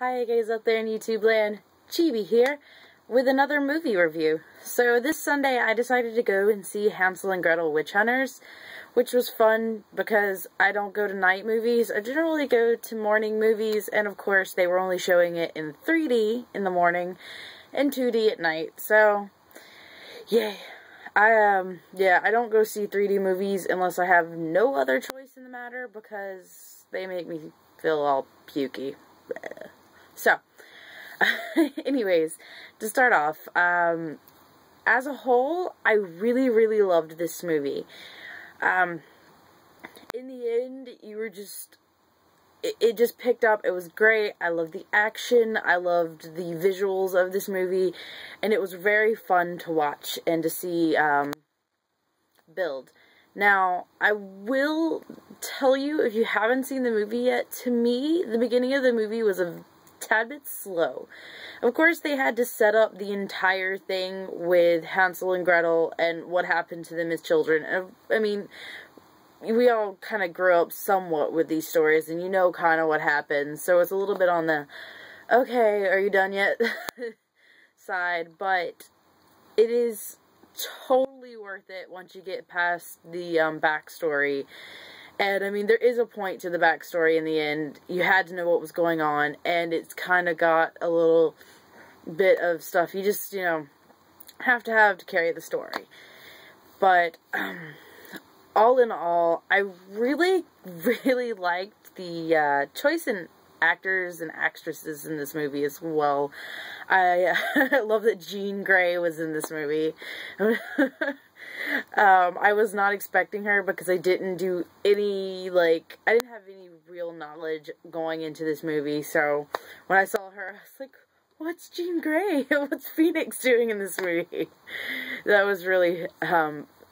Hi guys out there in YouTube land, Chibi here with another movie review. So this Sunday I decided to go and see Hansel and Gretel Witch Hunters, which was fun because I don't go to night movies. I generally go to morning movies, and of course they were only showing it in 3D in the morning and 2D at night. So yay. I don't go see 3D movies unless I have no other choice in the matter because they make me feel all pukey. So, anyways, to start off, as a whole, I really loved this movie. In the end, it just picked up. It was great. I loved the action. I loved the visuals of this movie, and it was very fun to watch and to see, build. Now, I will tell you, if you haven't seen the movie yet, to me, the beginning of the movie was a tad bit slow. Of course, they had to set up the entire thing with Hansel and Gretel and what happened to them as children. I mean, we all kind of grew up somewhat with these stories, and you know kind of what happened, so it's a little bit on the, okay, are you done yet side, but it is totally worth it once you get past the backstory. And I mean, there is a point to the backstory in the end. You had to know what was going on, and it's kind of got a little bit of stuff you just, you know, have to carry the story. But all in all, I really liked the choice in actors and actresses in this movie as well. I love that Jean Grey was in this movie. I was not expecting her because I didn't do any, I didn't have any real knowledge going into this movie, so when I saw her, I was like, what's Jean Grey? What's Phoenix doing in this movie? That was really,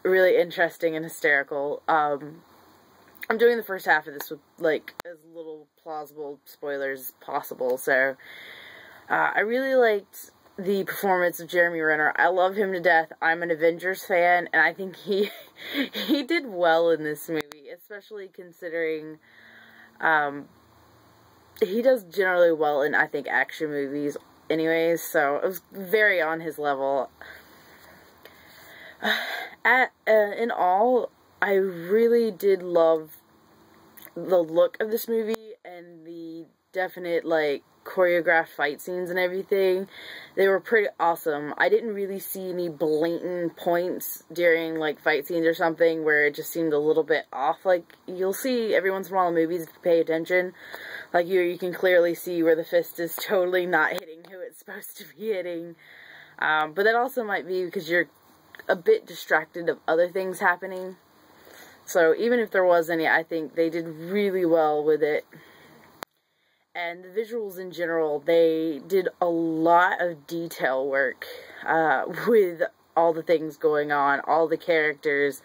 really interesting and hysterical. I'm doing the first half of this with, as little plausible spoilers as possible, so I really liked the performance of Jeremy Renner. I love him to death. I'm an Avengers fan, and I think he did well in this movie, especially considering he does generally well in, I think, action movies anyways, so it was very on his level. In all, I really did love the look of this movie and the definite, choreographed fight scenes and everything. They were pretty awesome. I didn't really see any blatant points during, fight scenes or something where it just seemed a little bit off. You'll see every once in a while in movies if you pay attention. You can clearly see where the fist is totally not hitting who it's supposed to be hitting. But that also might be because you're a bit distracted of other things happening. So even if there was any, I think they did really well with it. And the visuals in general, they did a lot of detail work with all the things going on, all the characters.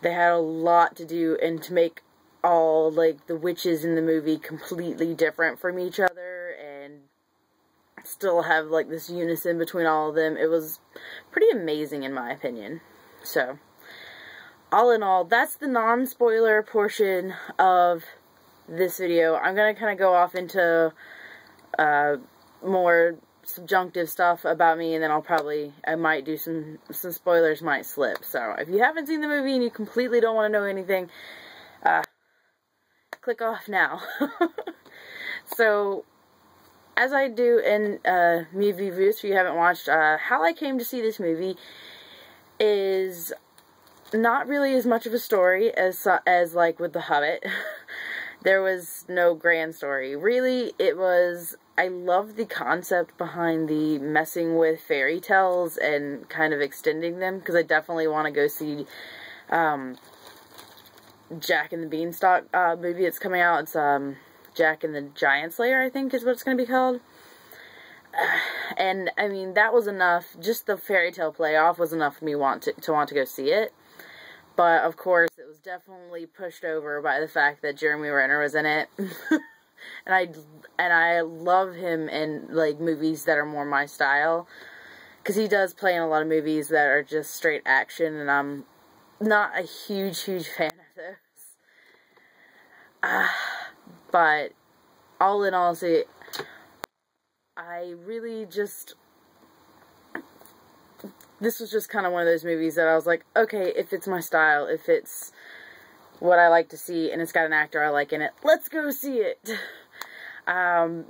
They had a lot to do, and to make all, the witches in the movie completely different from each other, and still have, this unison between all of them. It was pretty amazing, in my opinion. So, all in all, that's the non-spoiler portion of this video. I'm going to kind of go off into more subjunctive stuff about me, and then I might do some spoilers might slip. So if you haven't seen the movie and you completely don't want to know anything, click off now. So, as I do in movie reviews, if you haven't watched, how I came to see this movie is not really as much of a story as with The Hobbit. There was no grand story. Really, it was, I love the concept behind the messing with fairy tales and kind of extending them, because I definitely want to go see Jack and the Beanstalk movie that's coming out. It's Jack and the Giant Slayer, I think is what it's going to be called. And, I mean, that was enough. Just the fairy tale playoff was enough for me to want to go see it. But, of course, it was definitely pushed over by the fact that Jeremy Renner was in it. and I love him in, movies that are more my style. Because he does play in a lot of movies that are just straight action, and I'm not a huge fan of those. But, all in all, see, I really just, this was just kind of one of those movies that I was like, okay, if it's my style, if it's what I like to see, and it's got an actor I like in it, let's go see it.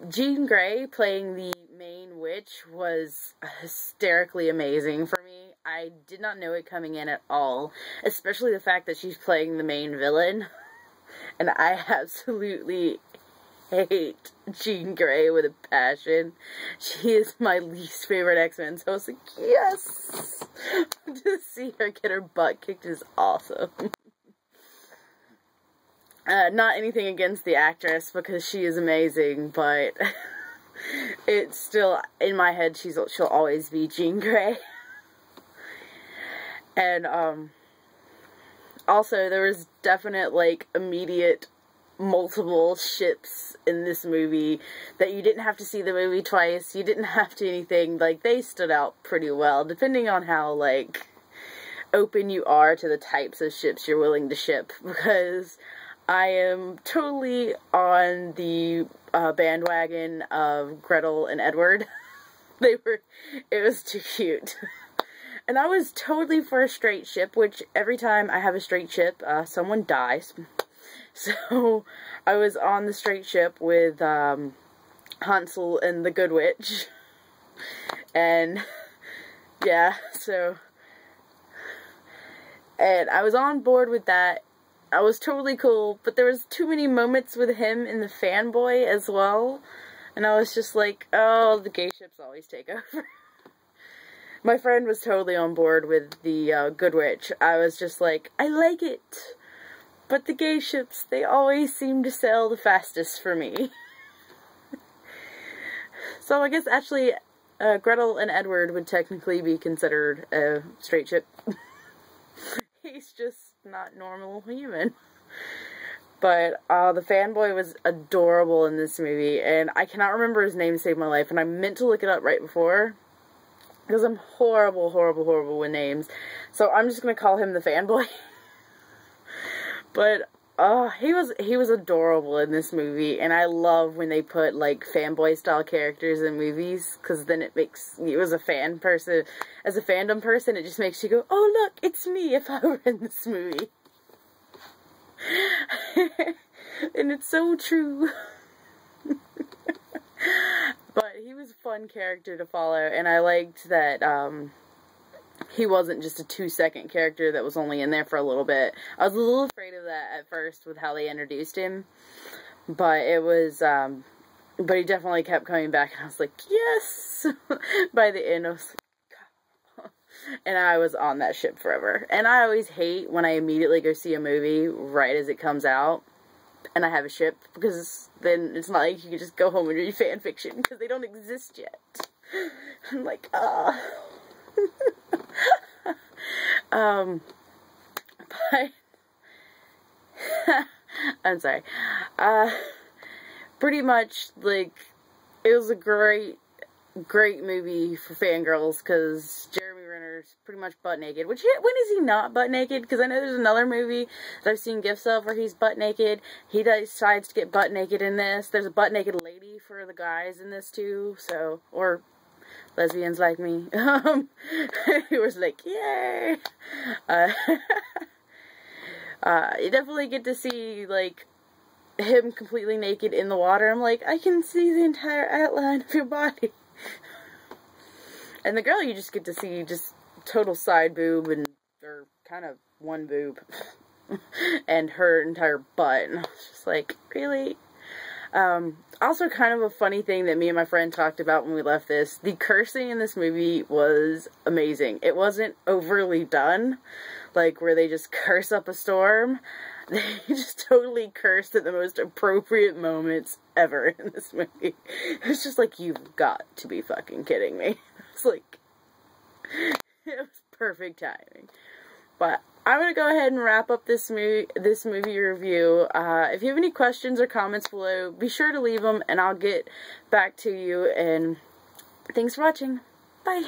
Jean Grey playing the main witch was hysterically amazing for me. I did not know it coming in at all, especially the fact that she's playing the main villain. And I absolutely hate Jean Grey with a passion. She is my least favorite X-Men, so I was like, yes! To see her get her butt kicked is awesome. Not anything against the actress, because she is amazing, but it's still, in my head, she'll always be Jean Grey. And, also, there was definite, like, immediate multiple ships in this movie that you didn't have to see the movie twice, you didn't have to anything, like, they stood out pretty well, depending on how, like, open you are to the types of ships you're willing to ship, because I am totally on the bandwagon of Gretel and Edward. It was too cute. And I was totally for a straight ship, which every time I have a straight ship, someone dies. So, I was on the straight ship with Hansel and the Good Witch. And, yeah, so, and I was on board with that. I was totally cool, but there was too many moments with him and the fanboy as well. And I was just like, oh, the gay ships always take over. My friend was totally on board with the Good Witch. I was just like, I like it, but the gay ships, they always seem to sail the fastest for me. So I guess actually Gretel and Edward would technically be considered a straight ship. He's just not normal human. But the fanboy was adorable in this movie, and I cannot remember his name to save my life, and I meant to look it up right before, because I'm horrible with names. So I'm just gonna call him the fanboy. But he was adorable in this movie, and I love when they put like fanboy style characters in movies, because then it makes you as a fandom person, it just makes you go, oh look, it's me if I were in this movie. And it's so true. But he was a fun character to follow, and I liked that he wasn't just a 2-second character that was only in there for a little bit. I was a little afraid of that at first with how they introduced him, but it was, but he definitely kept coming back, and I was like, yes! By the end, I was like, and I was on that ship forever. And I always hate when I immediately go see a movie right as it comes out, and I have a ship, because then it's not like you can just go home and read fan fiction, because they don't exist yet. I'm like, but, I'm sorry, pretty much, like, it was a great movie for fangirls, because Jeremy Renner's pretty much butt naked, which, when is he not butt naked? Because I know there's another movie that I've seen gifs of where he's butt naked. He decides to get butt naked in this. There's a butt naked lady for the guys in this too, so, or lesbians like me. He was like, yay! You definitely get to see, like, him completely naked in the water. I'm like, I can see the entire outline of your body. And the girl, you just get to see just total side boob, or kind of one boob, and her entire butt. And I was just like, really? Also kind of a funny thing that me and my friend talked about when we left this, the cursing in this movie was amazing. It wasn't overly done, like where they just curse up a storm. They just totally cursed at the most appropriate moments ever in this movie. It's just like, you've got to be fucking kidding me. It's like, it was perfect timing. But I'm going to go ahead and wrap up this movie review. If you have any questions or comments below, be sure to leave them, and I'll get back to you. And thanks for watching. Bye.